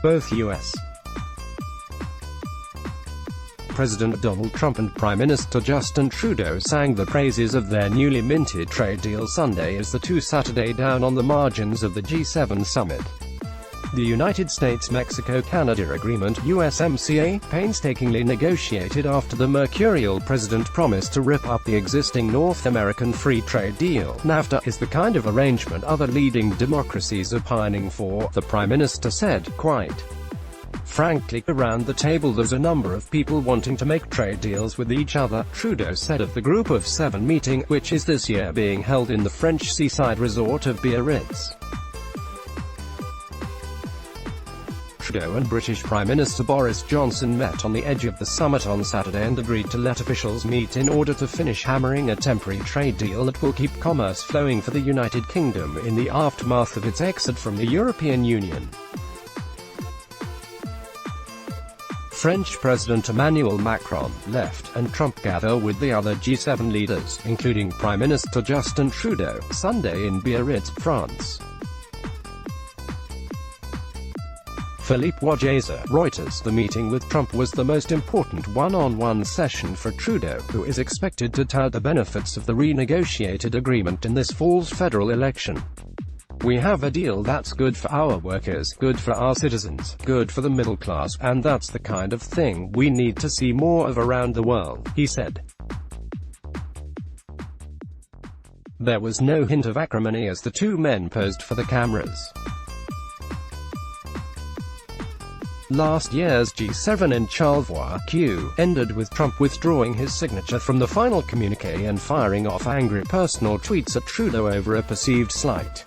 Both U.S. President Donald Trump and Prime Minister Justin Trudeau sang the praises of their newly minted trade deal Sunday as the two Saturday down on the margins of the G7 summit. The United States-Mexico-Canada Agreement (USMCA), painstakingly negotiated after the mercurial president promised to rip up the existing North American Free Trade Deal, NAFTA, is the kind of arrangement other leading democracies are pining for, the Prime Minister said, quite frankly, around the table there's a number of people wanting to make trade deals with each other, Trudeau said of the Group of Seven meeting, which is this year being held in the French seaside resort of Biarritz. Trudeau and British Prime Minister Boris Johnson met on the edge of the summit on Saturday and agreed to let officials meet in order to finish hammering a temporary trade deal that will keep commerce flowing for the United Kingdom in the aftermath of its exit from the European Union. French President Emmanuel Macron left, and Trump gather with the other G7 leaders, including Prime Minister Justin Trudeau, Sunday in Biarritz, France. Philippe Wajeza, Reuters. The meeting with Trump was the most important one-on-one session for Trudeau, who is expected to tout the benefits of the renegotiated agreement in this fall's federal election. "We have a deal that's good for our workers, good for our citizens, good for the middle class, and that's the kind of thing we need to see more of around the world," he said. There was no hint of acrimony as the two men posed for the cameras. Last year's G7 in Charlevoix ended with Trump withdrawing his signature from the final communiqué and firing off angry personal tweets at Trudeau over a perceived slight.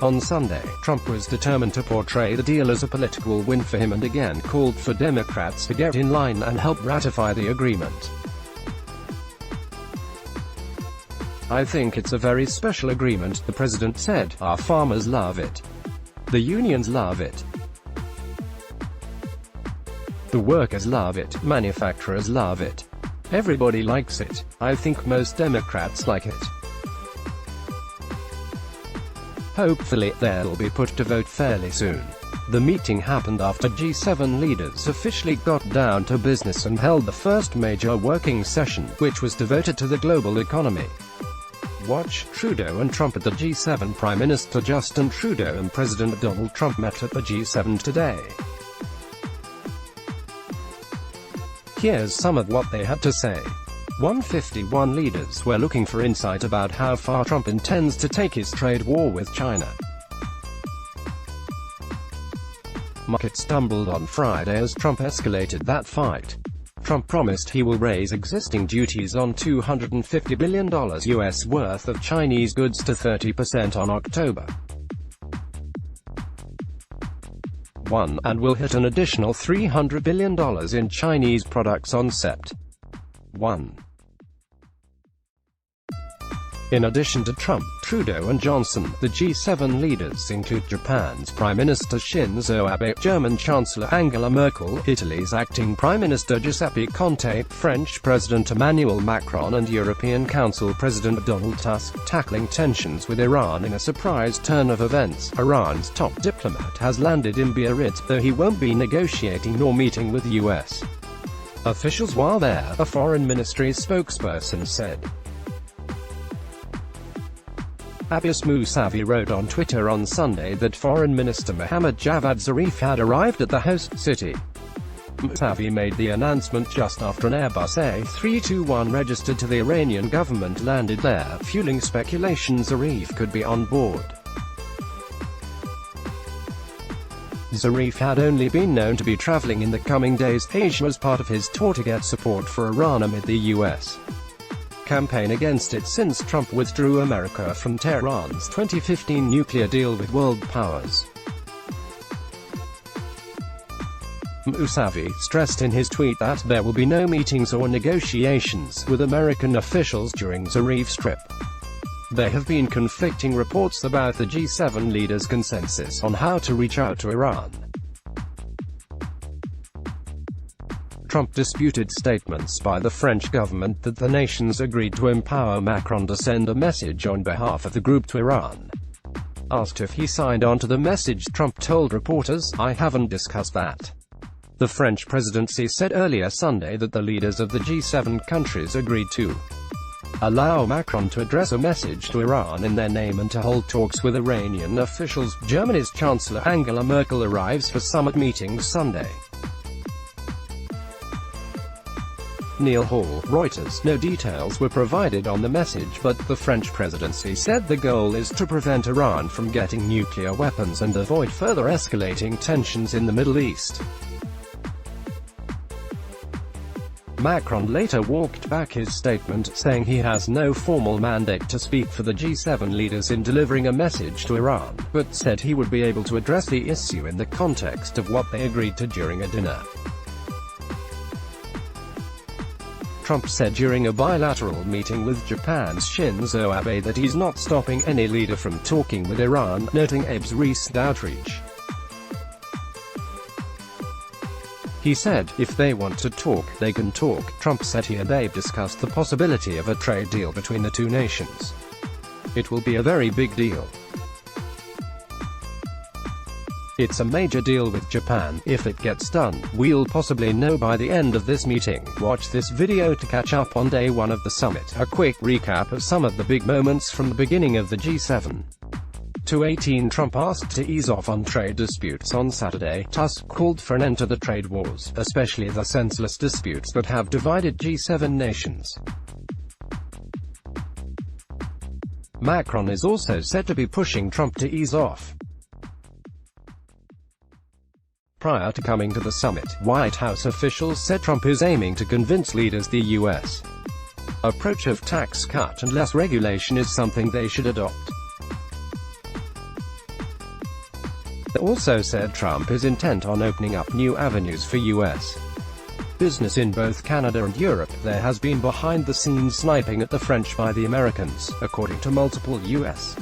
On Sunday, Trump was determined to portray the deal as a political win for him and again called for Democrats to get in line and help ratify the agreement. "I think it's a very special agreement," the president said. "Our farmers love it. The unions love it. The workers love it. Manufacturers love it. Everybody likes it. I think most Democrats like it. Hopefully, they'll be put to vote fairly soon." The meeting happened after G7 leaders officially got down to business and held the first major working session, which was devoted to the global economy. Watch. Trudeau and Trump at the G7. Prime Minister Justin Trudeau and President Donald Trump met at the G7 today. Here's some of what they had to say. 151 leaders were looking for insight about how far Trump intends to take his trade war with China. Markets stumbled on Friday as Trump escalated that fight. Trump promised he will raise existing duties on $250 billion US worth of Chinese goods to 30% on October 1, and will hit an additional $300 billion in Chinese products on Sept. 1. In addition to Trump, Trudeau and Johnson, the G7 leaders include Japan's Prime Minister Shinzo Abe, German Chancellor Angela Merkel, Italy's acting Prime Minister Giuseppe Conte, French President Emmanuel Macron and European Council President Donald Tusk, tackling tensions with Iran in a surprise turn of events. Iran's top diplomat has landed in Biarritz, though he won't be negotiating nor meeting with the U.S. officials while there, a foreign ministry spokesperson said. Abbas Mousavi wrote on Twitter on Sunday that Foreign Minister Mohammad Javad Zarif had arrived at the host city. Mousavi made the announcement just after an Airbus A321 registered to the Iranian government landed there, fueling speculation Zarif could be on board. Zarif had only been known to be traveling in the coming days. Asia was part of his tour to get support for Iran amid the U.S. campaign against it since Trump withdrew America from Tehran's 2015 nuclear deal with world powers. Mousavi stressed in his tweet that there will be no meetings or negotiations with American officials during Zarif's trip. There have been conflicting reports about the G7 leaders' consensus on how to reach out to Iran. Trump disputed statements by the French government that the nations agreed to empower Macron to send a message on behalf of the group to Iran. Asked if he signed on to the message, Trump told reporters, "I haven't discussed that." The French presidency said earlier Sunday that the leaders of the G7 countries agreed to allow Macron to address a message to Iran in their name and to hold talks with Iranian officials. Germany's Chancellor Angela Merkel arrives for summit meetings Sunday. Neil Hall, Reuters. No details were provided on the message, but the French presidency said the goal is to prevent Iran from getting nuclear weapons and avoid further escalating tensions in the Middle East. Macron later walked back his statement, saying he has no formal mandate to speak for the G7 leaders in delivering a message to Iran, but said he would be able to address the issue in the context of what they agreed to during a dinner. Trump said during a bilateral meeting with Japan's Shinzo Abe that he's not stopping any leader from talking with Iran, noting Abe's recent outreach. He said, "If they want to talk, they can talk." Trump said he and Abe discussed the possibility of a trade deal between the two nations. "It will be a very big deal. It's a major deal with Japan. If it gets done, we'll possibly know by the end of this meeting." Watch this video to catch up on day one of the summit. A quick recap of some of the big moments from the beginning of the G7. 2018 Trump asked to ease off on trade disputes on Saturday. Tusk called for an end to the trade wars, especially the senseless disputes that have divided G7 nations. Macron is also said to be pushing Trump to ease off. Prior to coming to the summit, White House officials said Trump is aiming to convince leaders the U.S. approach of tax cut and less regulation is something they should adopt. They also said Trump is intent on opening up new avenues for U.S. business in both Canada and Europe. There has been behind-the-scenes sniping at the French by the Americans, according to multiple U.S.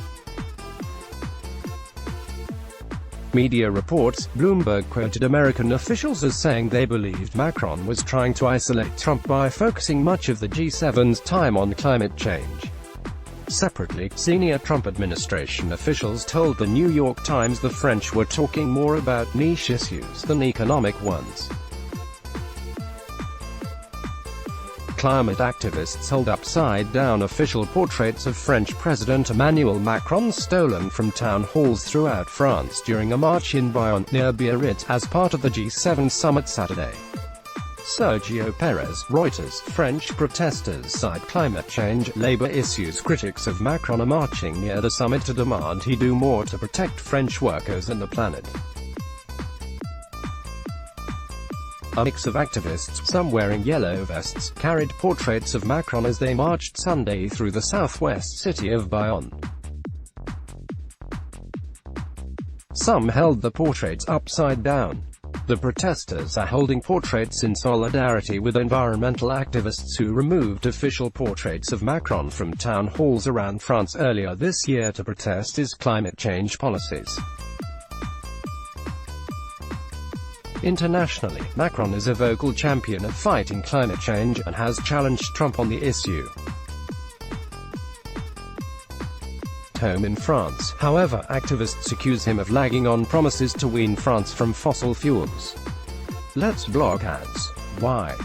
media reports. Bloomberg quoted American officials as saying they believed Macron was trying to isolate Trump by focusing much of the G7's time on climate change. Separately, senior Trump administration officials told the New York Times the French were talking more about niche issues than economic ones. Climate activists hold upside-down official portraits of French President Emmanuel Macron stolen from town halls throughout France during a march in Bayonne, near Biarritz, as part of the G7 summit Saturday. Sergio Perez, Reuters. French protesters cite climate change, labor issues. Critics of Macron are marching near the summit to demand he do more to protect French workers and the planet. A mix of activists, some wearing yellow vests, carried portraits of Macron as they marched Sunday through the southwest city of Bayonne. Some held the portraits upside down. The protesters are holding portraits in solidarity with environmental activists who removed official portraits of Macron from town halls around France earlier this year to protest his climate change policies. Internationally, Macron is a vocal champion of fighting climate change, and has challenged Trump on the issue. Home in France, however, activists accuse him of lagging on promises to wean France from fossil fuels. Let's block ads. Why?